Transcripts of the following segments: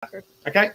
Okay.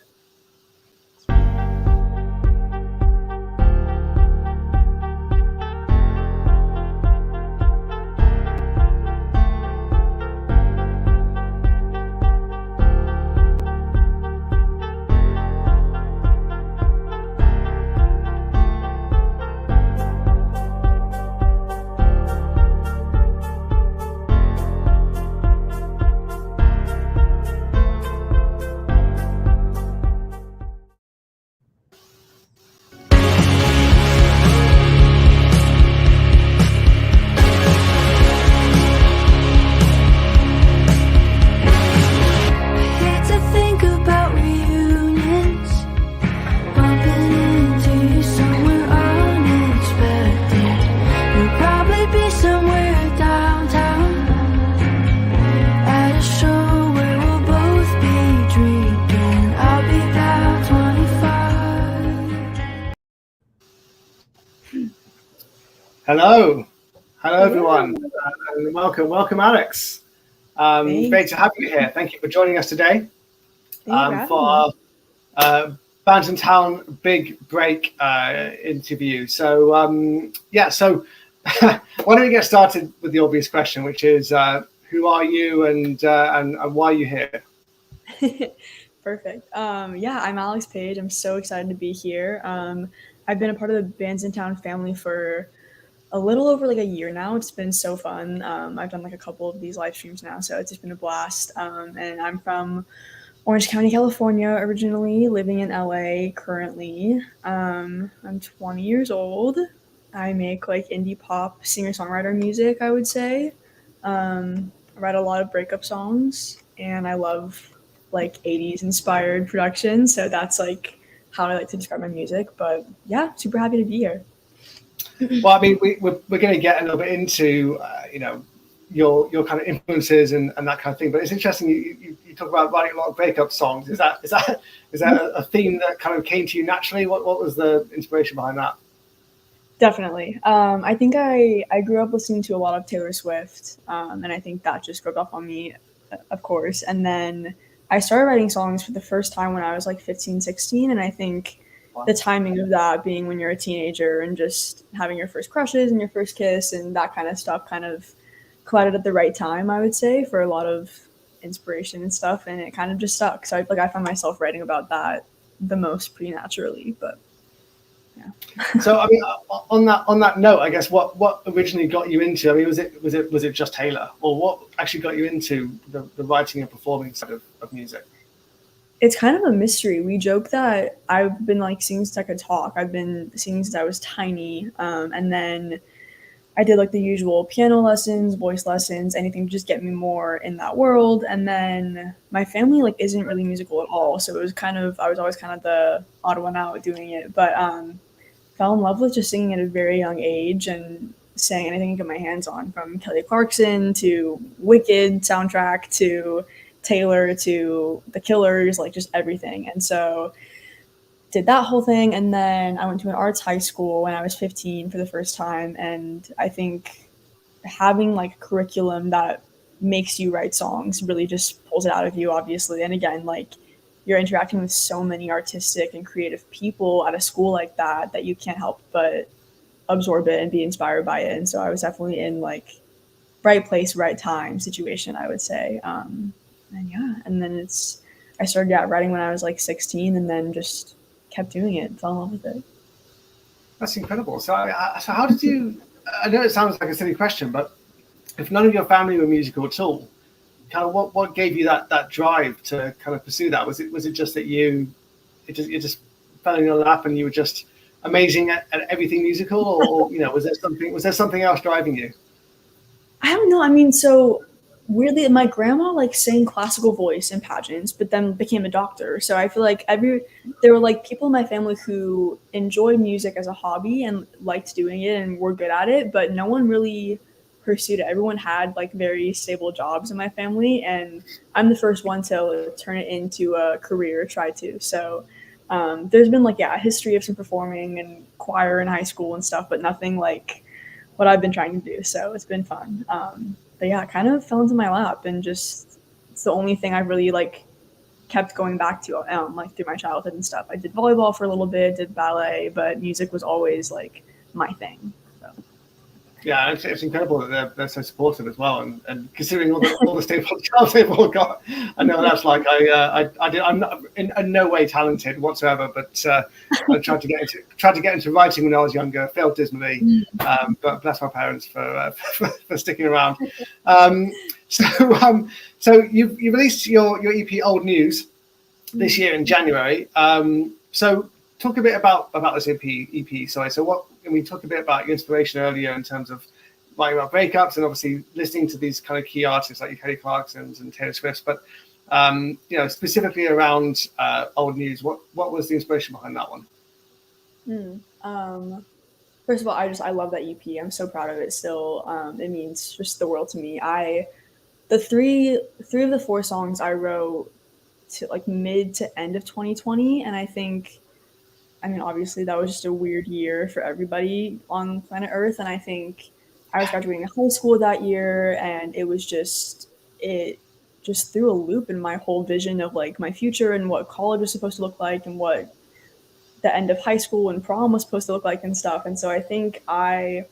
Hello, everyone, and welcome, Alix. Great to have you here. Thank you for joining us today for our Bandsintown Big Break interview. So, so why don't we get started with the obvious question, which is, who are you and why are you here? Perfect. I'm Alix Page. I'm so excited to be here. I've been a part of the Bandsintown family for a little over like a year now. It's been so fun. I've done like a couple of these live streams now, so it's just been a blast. And I'm from Orange County, California, originally, living in LA currently. I'm 20 years old. I make like indie pop singer-songwriter music, I would say. I write a lot of breakup songs, and I love like 80s inspired production. So that's like how I like to describe my music. But yeah, super happy to be here. Well, I mean, we're going to get a little bit into your kind of influences and that kind of thing. But it's interesting you talk about writing a lot of breakup songs. Is that a theme that kind of came to you naturally? What was the inspiration behind that? Definitely. I think I grew up listening to a lot of Taylor Swift, and I think that just rubbed off on me, of course. And then I started writing songs for the first time when I was like 15, 16, and I think the timing of that being when you're a teenager and just having your first crushes and your first kiss and that kind of stuff kind of collided at the right time, I would say, for a lot of inspiration and stuff, and it kind of just stuck. So I found myself writing about that the most pretty naturally, but yeah. So I mean, on that note, I guess what originally got you into? I mean, was it just Taylor, or what actually got you into the writing and performing side of music? It's kind of a mystery. We joke that I've been like singing since I could talk. I've been singing since I was tiny, and then I did like the usual piano lessons, voice lessons, anything to just get me more in that world. And then my family like isn't really musical at all, so it was I was always kind of the odd one out doing it. But fell in love with just singing at a very young age and sang anything I could get my hands on, from Kelly Clarkson to Wicked soundtrack to Taylor to The Killers, like just everything. And so did that whole thing, and then I went to an arts high school when I was 15 for the first time, and I think having like a curriculum that makes you write songs really just pulls it out of you, obviously. And again, like you're interacting with so many artistic and creative people at a school like that you can't help but absorb it and be inspired by it. And so I was definitely in like right place, right time situation, I would say. And then I started writing when I was like 16, and then just kept doing it, fell in love with it. That's incredible. So how did you, I know it sounds like a silly question, but if none of your family were musical at all, kind of what gave you that drive to kind of pursue that? Was it just that you just fell in your lap and you were just amazing at everything musical, or was there something else driving you? I don't know. I mean, so weirdly, my grandma like sang classical voice in pageants, but then became a doctor. So I feel like there were like people in my family who enjoyed music as a hobby and liked doing it and were good at it, but no one really pursued it. Everyone had like very stable jobs in my family, and I'm the first one to turn it into a career, try to. So there's been like a history of some performing and choir in high school and stuff, but nothing like what I've been trying to do. So it's been fun. But yeah, it kind of fell into my lap, and just it's the only thing I've really like kept going back to like through my childhood and stuff. I did volleyball for a little bit, did ballet, but music was always like my thing. So. Yeah, it's incredible that they're so supportive as well, and considering all the jobs they've all got, I know that's like I'm not in no way talented whatsoever, but I tried to get into writing when I was younger, failed dismally, but bless my parents for sticking around. So you released your EP Old News this year in January. So talk a bit about this EP. Sorry. So what? And we talked a bit about your inspiration earlier in terms of writing about breakups and obviously listening to these kind of key artists like your Kelly Clarksons and Taylor Swifts. But specifically around Old News, what was the inspiration behind that one? First of all, I love that EP. I'm so proud of it still. It means just the world to me. The three of the 4 songs I wrote to like mid to end of 2020, and I mean, obviously that was just a weird year for everybody on planet Earth, and I think I was graduating high school that year, and it just threw a loop in my whole vision of like my future and what college was supposed to look like and what the end of high school and prom was supposed to look like and stuff. And so I think a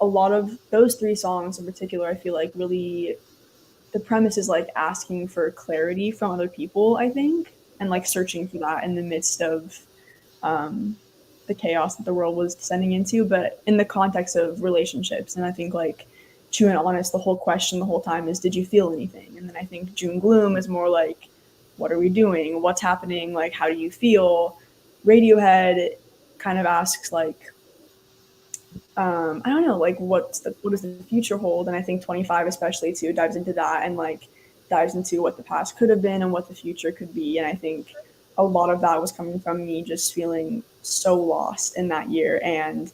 lot of those 3 songs in particular, I feel like really the premise is like asking for clarity from other people, I think, and like searching for that in the midst of the chaos that the world was descending into, but in the context of relationships. And I think like True and Honest, the whole question the whole time is, did you feel anything? And then I think June Gloom is more like, what are we doing? What's happening? Like, how do you feel? Radiohead kind of asks like, I don't know, like what does the future hold? And I think 25 especially too dives into that and like dives into what the past could have been and what the future could be. And I think a lot of that was coming from me just feeling so lost in that year and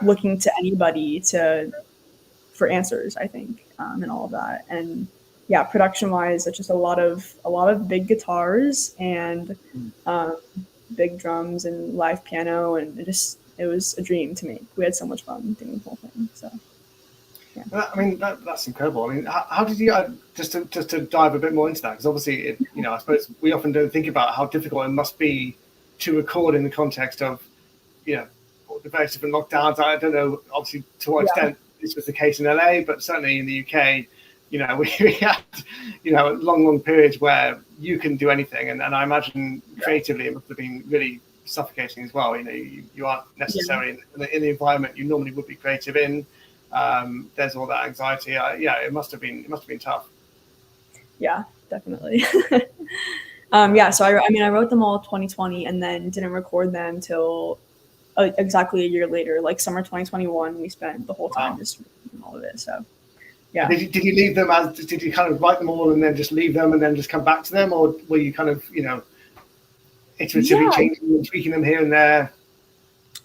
looking to anybody for answers, I think, and all of that. And yeah, production wise, it's just a lot of big guitars and big drums and live piano, and it was a dream to make. We had so much fun doing the whole thing. So yeah. I mean, that's incredible. I mean, how did you just to dive a bit more into that? Because obviously, I suppose we often don't think about how difficult it must be to record in the context of, the various different lockdowns. I don't know, obviously, to what extent this was the case in LA, but certainly in the UK, we had, long periods where you can do anything, and I imagine creatively it must have been really suffocating as well. You aren't necessarily in the environment you normally would be creative in. There's all that anxiety. It must have been tough. Yeah, definitely. So I wrote them all 2020 and then didn't record them till exactly a year later, like summer 2021. We spent the whole time just recording all of it. So yeah. Did you leave them did you kind of write them all and then just leave them and then just come back to them, or were you kind of iteratively changing and tweaking them here and there?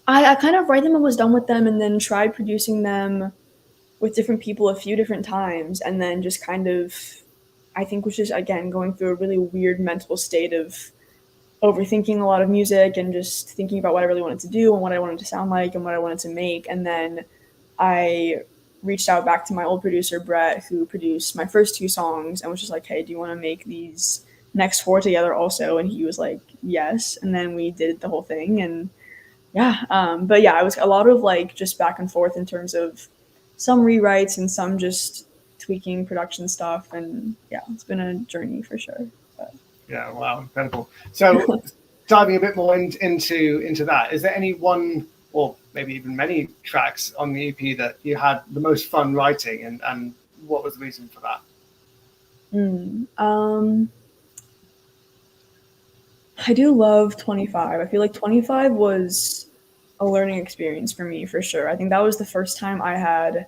I kind of write them and was done with them, and then tried producing them with different people a few different times, and then just kind of, I think, was just again going through a really weird mental state of overthinking a lot of music and just thinking about what I really wanted to do and what I wanted to sound like and what I wanted to make. And then I reached out back to my old producer, Brett, who produced my first 2 songs, and was just like, hey, do you want to make these next 4 together also? And he was like, yes. And then we did the whole thing. And but yeah, it was a lot of like just back and forth in terms of some rewrites and some just tweaking production stuff. And yeah, it's been a journey for sure. But. Yeah, wow, incredible. So diving a bit more into that, is there any one or maybe even many tracks on the EP that you had the most fun writing, and what was the reason for that? I do love 25. I feel like 25 was a learning experience for me, for sure. I think that was the first time I had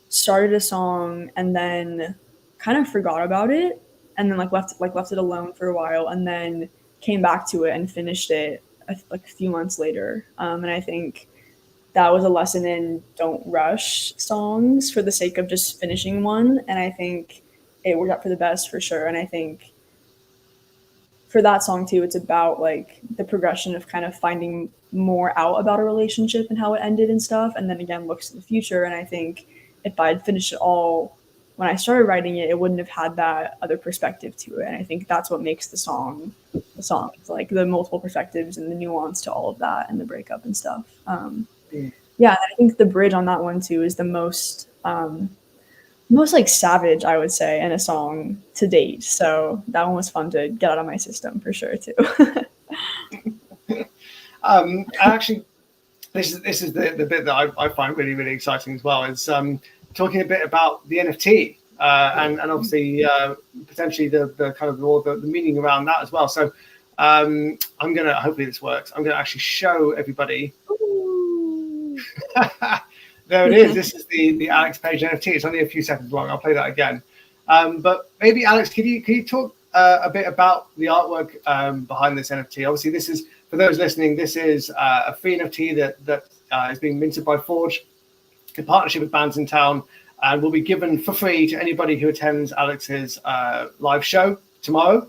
started a song and then kind of forgot about it, and then left it alone for a while, and then came back to it and finished it like a few months later. And I think that was a lesson in don't rush songs for the sake of just finishing one. And I think it worked out for the best for sure. And I think for that song too, it's about like the progression of kind of finding more out about a relationship and how it ended and stuff. And then again, looks to the future. And I think if I'd finished it all when I started writing it, it wouldn't have had that other perspective to it. And I think that's what makes the song. It's like the multiple perspectives and the nuance to all of that and the breakup and stuff. Yeah, I think the bridge on that one too is the most like savage, I would say, in a song to date. So that one was fun to get out of my system for sure too. Actually, this is the bit that I find really, really exciting as well. Is talking a bit about the NFT and obviously potentially the kind of more the meaning around that as well. So I'm gonna, hopefully this works, I'm gonna actually show everybody. There it is. This is the Alix Page NFT. It's only a few seconds long. I'll play that again. But maybe Alex, can you talk a bit about the artwork behind this NFT? Obviously, this is, for those listening, this is a free NFT that is being minted by Forj in partnership with Bandsintown, and will be given for free to anybody who attends Alex's live show tomorrow.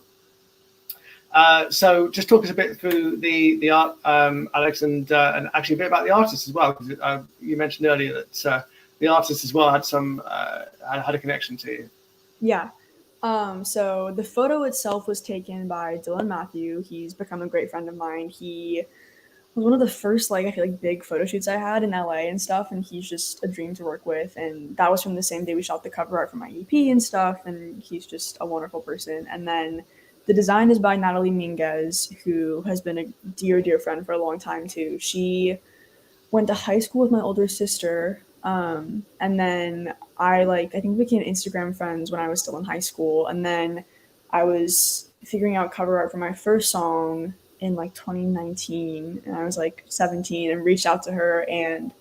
So just talk us a bit through the art, Alex, and actually a bit about the artist as well, because you mentioned earlier that the artist as well had had a connection to you. Yeah. So the photo itself was taken by Dylan Matthew. He's become a great friend of mine. He was one of the first, I feel like, big photo shoots I had in LA and stuff, and he's just a dream to work with. And that was from the same day we shot the cover art for my EP and stuff, and he's just a wonderful person. And then the design is by Natalie Minguez, who has been a dear, dear friend for a long time too. She went to high school with my older sister, and then I think we became Instagram friends when I was still in high school. And then I was figuring out cover art for my first song in 2019, and I was 17, and reached out to her and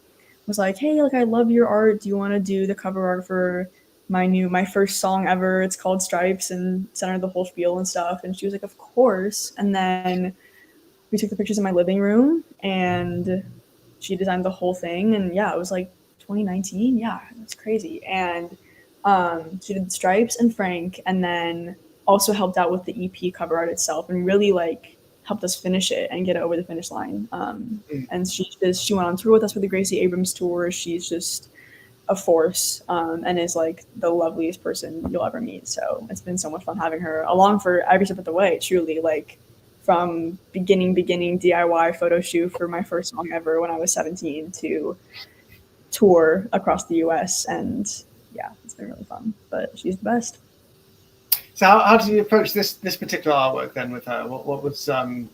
was like, hey, I love your art. Do you want to do the cover art for my first song ever? It's called Stripes, and sent her the whole spiel and stuff. And she was like, of course. And then we took the pictures in my living room, and she designed the whole thing. And yeah, it was 2019. Yeah, it's crazy. And she did Stripes and Frank, and then also helped out with the EP cover art itself, and really helped us finish it and get it over the finish line. And she went on tour with us for the Gracie Abrams tour. She's just a force, and is the loveliest person you'll ever meet. So it's been so much fun having her along for every step of the way, truly, from beginning DIY photo shoot for my first song ever when I was 17 to tour across the US. And yeah, it's been really fun, but she's the best. So how did you approach this particular artwork then with her? What was I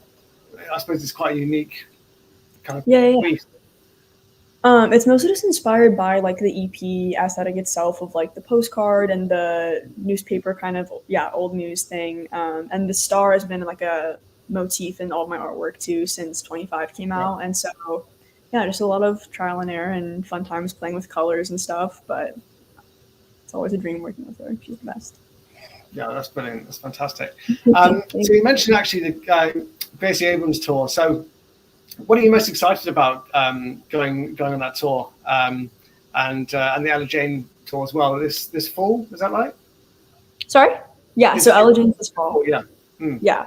suppose it's quite a unique kind of piece. It's mostly just inspired by the EP aesthetic itself of the postcard and the newspaper kind of old news thing. And the star has been a motif in all of my artwork too since 25 came out. And so just a lot of trial and error and fun times playing with colors and stuff, but it's always a dream working with her. She's the best. Yeah, that's brilliant. That's fantastic. So you mentioned actually the Gracie Abrams tour. So what are you most excited about going on that tour, and the Ella Jane tour as well this fall? Is that right? Sorry. Yeah. So Ella Jane's this fall. Yeah. Yeah.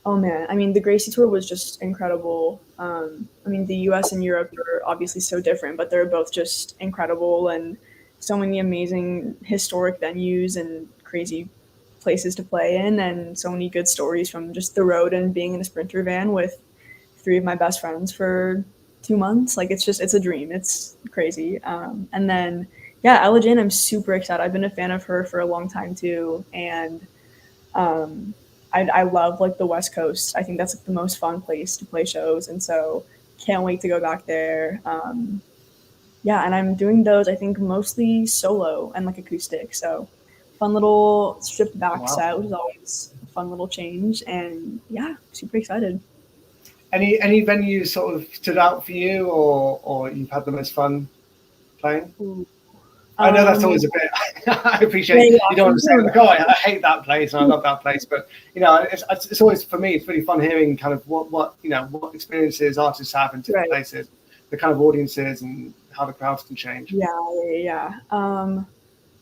Oh man. I mean, the Gracie tour was just incredible. I mean, the US and Europe are obviously so different, but they're both just incredible, and so many amazing historic venues and crazy places to play in, and so many good stories from just the road and being in a Sprinter van with 3 of my best friends for 2 months. It's a dream. It's crazy. And then Ella Jane, I'm super excited. I've been a fan of her for a long time too, and I love the West Coast. I think that's the most fun place to play shows, and so can't wait to go back there. And I'm doing those, I think, mostly solo and acoustic. So fun little stripped back set, which is always a fun little change. And super excited. Any venues sort of stood out for you, or you've had the most fun playing? I know that's always a bit. I appreciate you don't want to say I hate that place and I love that place, but it's always, for me, it's really fun hearing kind of what experiences artists have in different places, the kind of audiences and how the crowds can change.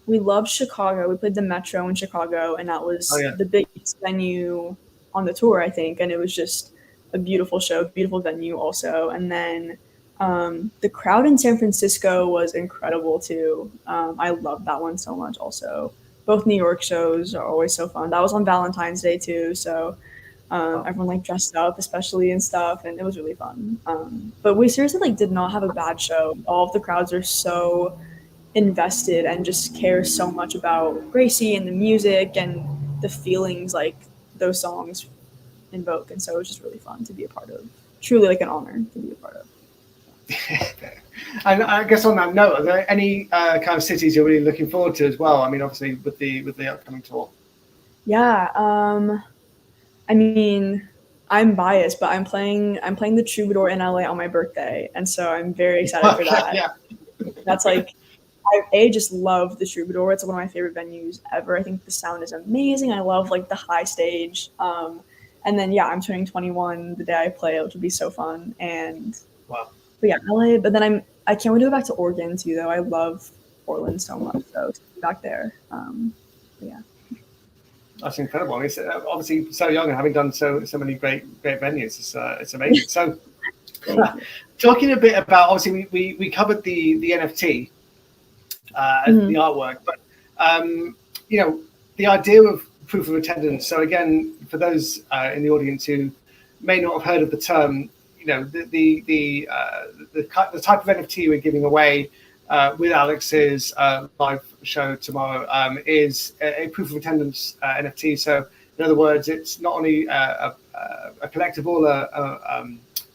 We loved Chicago. We played the Metro in Chicago, and that was the biggest venue on the tour, I think, and it was just a beautiful show, beautiful venue also. And then The crowd in San Francisco was incredible too. I loved that one so much also. Both New York shows are always so fun. That was on Valentine's Day too, so everyone like dressed up, especially and stuff, and it was really fun. But we seriously like did not have a bad show. All of the crowds are so invested and just care so much about Gracie and the music and the feelings like those songs invoke, and so it was just really fun to be a part of. Truly like an honor to be a part of. And I guess on that note, are there any kind of cities you're really looking forward to as well? I mean, obviously with the upcoming tour. Yeah, I mean, I'm biased, but I'm playing the Troubadour in LA on my birthday, and so I'm very excited for that. Yeah. That's like I just love the Troubadour. It's one of my favorite venues ever. I think the sound is amazing. I love like the high stage. And then I'm turning 21 the day I play, which will be so fun. And wow. But yeah, LA. But then I can't wait to go back to Oregon too, though. I love Portland so much, so to be back there. Yeah. That's incredible. I mean, it's obviously so young and having done so many great venues. It's amazing. So, talking a bit about, obviously we covered the NFT, the artwork, but the idea of proof of attendance. So again, for those in the audience who may not have heard of the term, the type of NFT we're giving away with Alix's live show tomorrow is a proof of attendance NFT. So in other words, it's not only a collectible,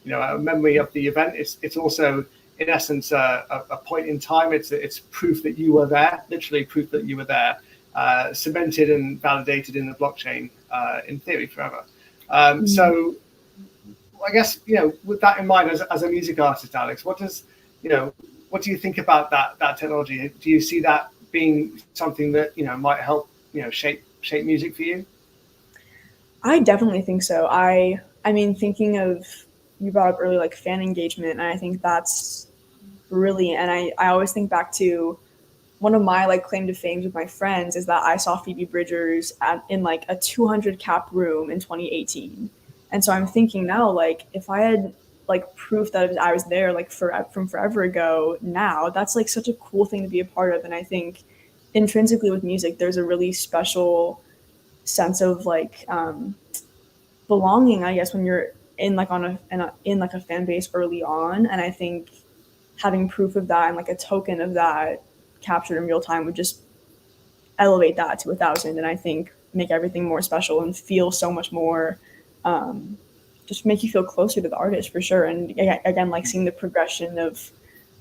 a memory of the event. It's also in essence a point in time. It's proof that you were there, literally proof that you were there, cemented and validated in the blockchain in theory forever. So I guess with that in mind, as a music artist, Alix, what do you think about that technology? Do you see that being something that might help shape music for you? I definitely think so. I mean, thinking of, you brought up earlier like fan engagement, and I think that's brilliant. And I always think back to one of my like claim to fame with my friends is that I saw Phoebe Bridgers in like a 200 cap room in 2018. And so I'm thinking now, like, if I had like proof that I was there like from forever ago now, that's like such a cool thing to be a part of. And I think intrinsically with music, there's a really special sense of like belonging, I guess, when you're in like in like a fan base early on. And I think having proof of that and like a token of that captured in real time would just elevate that to 1,000, and I think make everything more special and feel so much more just make you feel closer to the artist for sure. And again, like seeing the progression of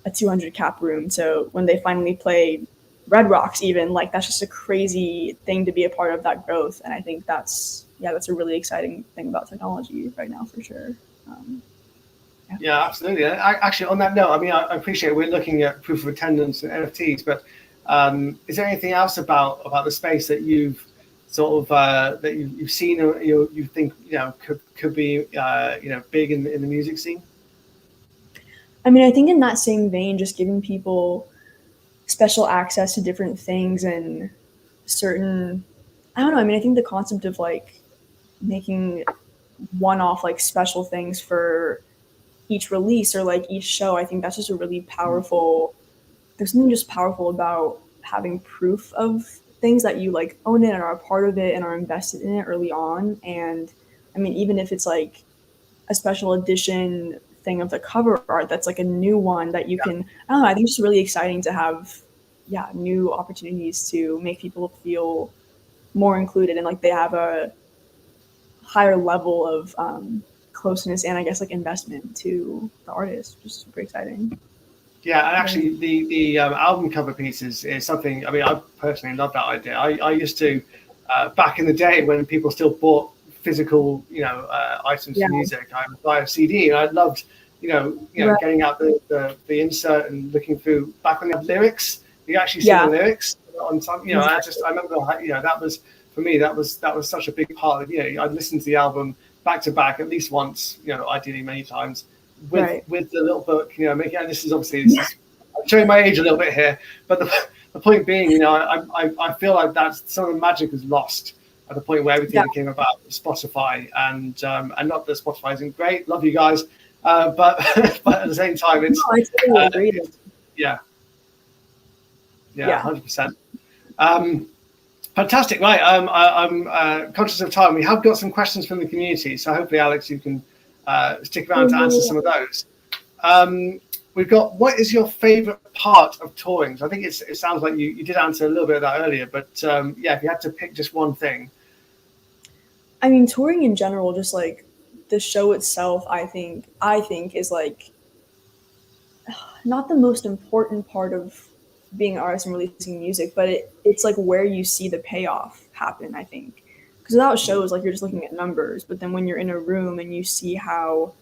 a 200 cap room, so when they finally play Red Rocks, even like that's just a crazy thing to be a part of that growth. And I think that's a really exciting thing about technology right now for sure. Yeah, absolutely. Actually, on that note, I mean, I appreciate we're looking at proof of attendance and NFTs, but is there anything else about the space that you've sort of that you've seen or you think could be big in the music scene? I mean, I think in that same vein, just giving people special access to different things and certain, I don't know. I mean, I think the concept of like making one-off like special things for each release or like each show, I think that's just a really powerful, there's something just powerful about having proof of things that you like own it and are a part of it and are invested in it early on. And I mean, even if it's like a special edition thing of the cover art that's like a new one that you can, I don't know, I think it's just really exciting to have new opportunities to make people feel more included and like they have a higher level of closeness and I guess like investment to the artist, which is super exciting. Yeah, and actually the album cover pieces is something, I mean, I personally love that idea. I used to, back in the day when people still bought physical, items for music, I would buy a CD and I loved, getting out the insert and looking through, back when they had lyrics, you actually see the lyrics on some, I remember, that was, for me, that was such a big part of, I'd listen to the album back to back at least once, ideally many times, with the little book, making. And this is I'm showing my age a little bit here, but the point being, I feel like that's some of the magic is lost at the point where everything became about Spotify, and not that Spotify isn't great, love you guys, but but at the same time, it's no, I totally agree. Yeah, 100%. Fantastic. Right. I'm conscious of time. We have got some questions from the community, so hopefully, Alex, you can stick around to answer some of those. We've got, what is your favorite part of touring? So I think it sounds like you did answer a little bit of that earlier, but yeah, if you had to pick just one thing. I mean, touring in general, just like the show itself, I think is like not the most important part of being an artist and releasing music, but it's like where you see the payoff happen, I think. Because without shows, like you're just looking at numbers, but then when you're in a room and you see how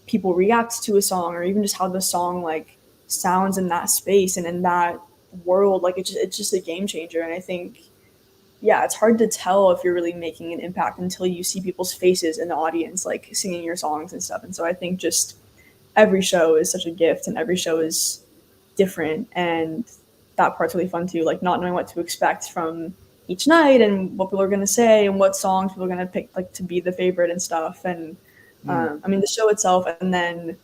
people react to a song, or even just how the song like sounds in that space and in that world, like it's just a game changer. And I think, yeah, it's hard to tell if you're really making an impact until you see people's faces in the audience, like singing your songs and stuff. And so I think just every show is such a gift, and every show is different, and that part's really fun too, like not knowing what to expect from each night and what people are going to say and what songs people are going to pick like to be the favorite and stuff. And I mean, the show itself, and then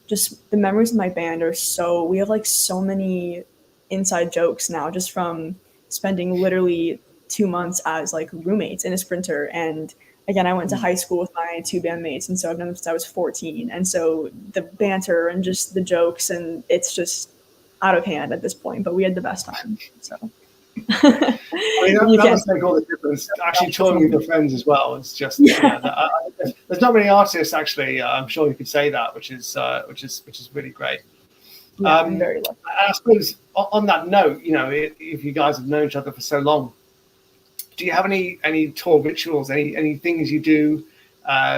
just the memories of my band are so, we have like so many inside jokes now just from spending literally 2 months as like roommates in a Sprinter. And again, I went to high school with my two bandmates, and so I've known them since I was 14. And so the banter and just the jokes, and it's just out of hand at this point, but we had the best time. So I mean, that must make all the difference. Actually, touring with your friends as well. It's just there's not many artists actually. I'm sure you could say that, which is really great. Yeah, I'm very lucky. I suppose on that note, you know, if you guys have known each other for so long, do you have any tour rituals, any things you do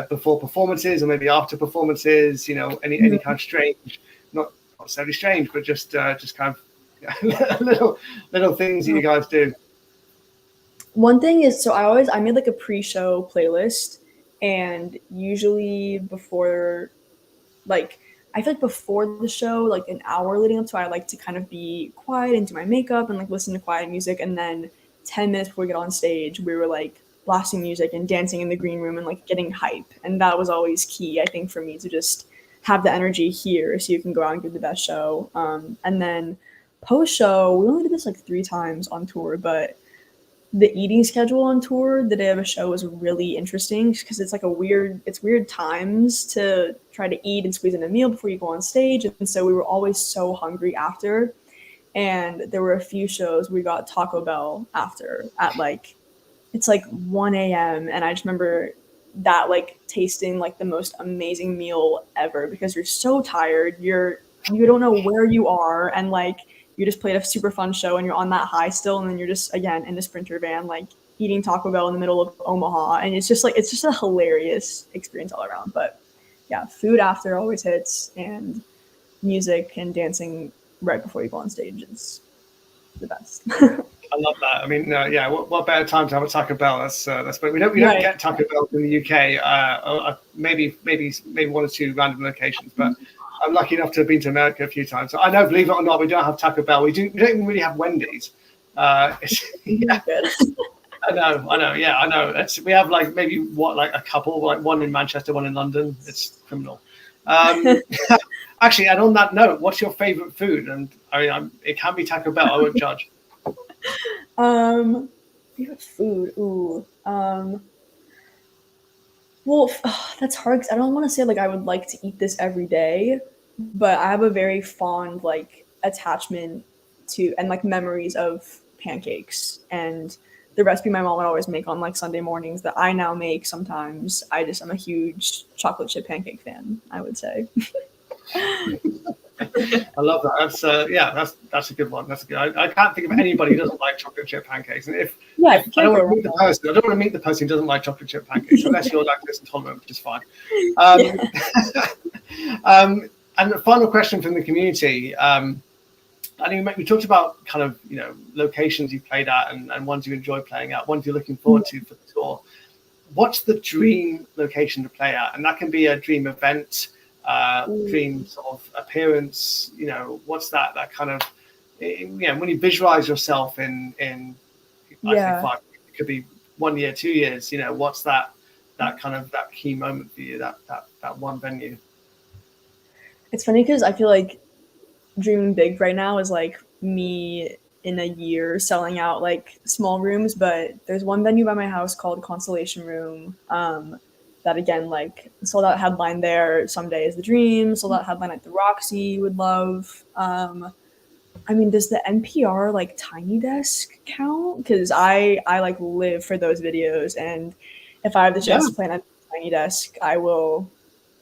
before performances or maybe after performances? You know, any kind of strange, not necessarily strange, but just kind of little things that you guys do? One thing is, so I made like a pre-show playlist, and usually before, like, I feel like before the show, like an hour leading up to it, I like to kind of be quiet and do my makeup and like listen to quiet music. And then 10 minutes before we get on stage, we were like blasting music and dancing in the green room and like getting hype. And that was always key, I think, for me to just have the energy here so you can go out and give the best show. And then post show, we only did this like 3 times on tour, but the eating schedule on tour the day of a show is really interesting because it's like it's weird times to try to eat and squeeze in a meal before you go on stage. And so we were always so hungry after. And there were a few shows we got Taco Bell after at like, it's like 1 a.m. And I just remember that like tasting like the most amazing meal ever because you're so tired. You don't know where you are. And like, you just played a super fun show and you're on that high still. And then you're just, again, in the Sprinter van, like eating Taco Bell in the middle of Omaha. And it's just a hilarious experience all around. But yeah, food after always hits, and music and dancing right before you go on stage is the best. I love that. I mean, yeah, what better time to have a Taco Bell? That's but we don't get Taco Bell in the UK. Maybe 1 or 2 random locations, but I'm lucky enough to have been to America a few times. So I know, believe it or not, we don't have Taco Bell. We don't even really have Wendy's. Yeah. I know. Yeah, I know. We have like maybe a couple, like one in Manchester, one in London. It's criminal. Actually, and on that note, what's your favorite food? And I mean, it can be Taco Bell. I won't judge. Favorite food. Ooh. Well, that's hard because I don't want to say like I would like to eat this every day, but I have a very fond like attachment to and like memories of pancakes and the recipe my mom would always make on like Sunday mornings that I now make sometimes. I'm a huge chocolate chip pancake fan, I would say. I love that. That's a good one. That's a good. I can't think of anybody who doesn't like chocolate chip pancakes. And if I don't want to meet the person, I don't want to meet the person who doesn't like chocolate chip pancakes unless you're lactose intolerant, which is fine. And the final question from the community. I mean, we talked about kind of locations you played at and ones you enjoy playing at, ones you're looking forward to for the tour. What's the dream location to play at? And that can be a dream event. Dream sort of appearance, what's that kind of, when you visualize yourself in I think 5, it could be 1 year, 2 years, what's that kind of that key moment for you, that one venue? It's funny because I feel like dreaming big right now is like me in a year selling out like small rooms, but there's one venue by my house called Constellation Room. That again, like sold out headline there. Someday is the dream. Sold out headline at the Roxy. Would love. I mean, does the NPR like Tiny Desk count? Because I like live for those videos, and if I have the chance to play on Tiny Desk, I will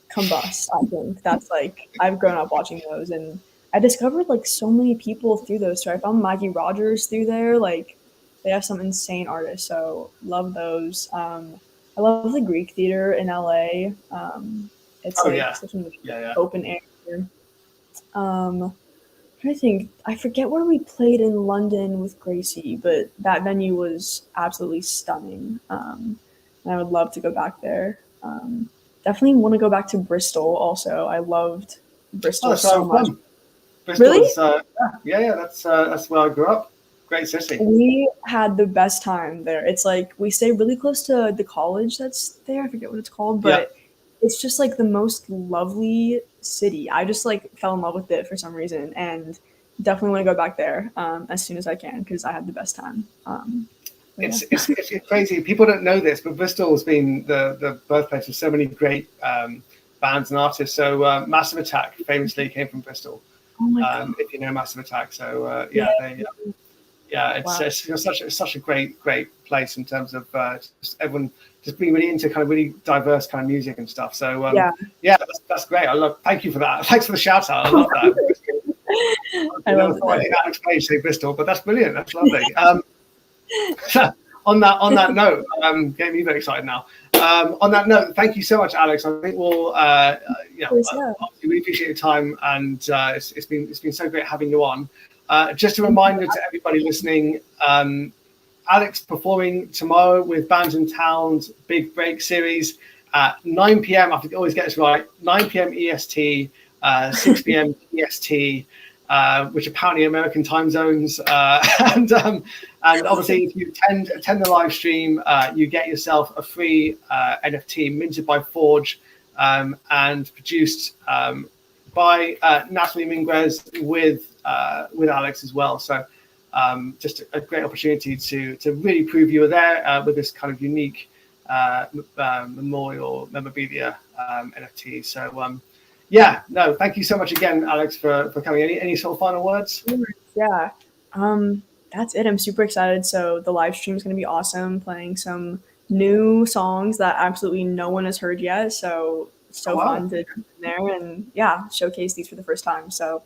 combust. I think that's like I've grown up watching those, and I discovered like so many people through those. So I found Maggie Rogers through there. Like they have some insane artists, so love those. I love the Greek Theater in LA. It's such an open air. I think I forget where we played in London with Gracie, but that venue was absolutely stunning. And I would love to go back there. Definitely want to go back to Bristol also. I loved Bristol so much. Bristol's, really? That's where I grew up. Great city. We had the best time there. It's like we stay really close to the college that's there. I forget what it's called, but it's just like the most lovely city. I just like fell in love with it for some reason, and definitely want to go back there as soon as I can because I had the best time. It's crazy. People don't know this, but Bristol's been the birthplace of so many great bands and artists. So Massive Attack famously came from Bristol. Oh my God. If you know Massive Attack. So it's such a great place in terms of just everyone just being really into kind of really diverse kind of music and stuff. So that's great. Thank you for that. Thanks for the shout out. I love that. I never thought I'd hear Alix Page say Bristol, but that's brilliant. That's lovely. On that note, getting me very excited now. On that note, thank you so much, Alix. I think we'll really appreciate your time, and it's been so great having you on. Just a reminder to everybody listening, Alix performing tomorrow with Bandsintown's Big Break Series at 9 p.m. I always get this right, 9 p.m. EST, 6 p.m. EST, which apparently American time zones. And obviously, if you attend the live stream, you get yourself a free NFT minted by Forj and produced by Natalie Minguez with Alix as well. So just a great opportunity to really prove you were there with this kind of unique memorial memorabilia NFT. So thank you so much again, Alix, for coming. Any sort of final words? Yeah. That's it. I'm super excited. So the live stream is going to be awesome, playing some new songs that absolutely no one has heard yet. So fun to come in there and showcase these for the first time. So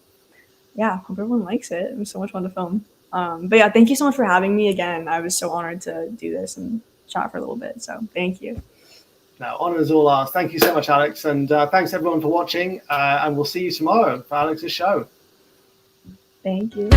hope everyone likes it. It was so much fun to film. But thank you so much for having me again. I was so honored to do this and chat for a little bit. So thank you. No, honor is all ours. Thank you so much, Alix. And thanks everyone for watching. And we'll see you tomorrow for Alix's show. Thank you.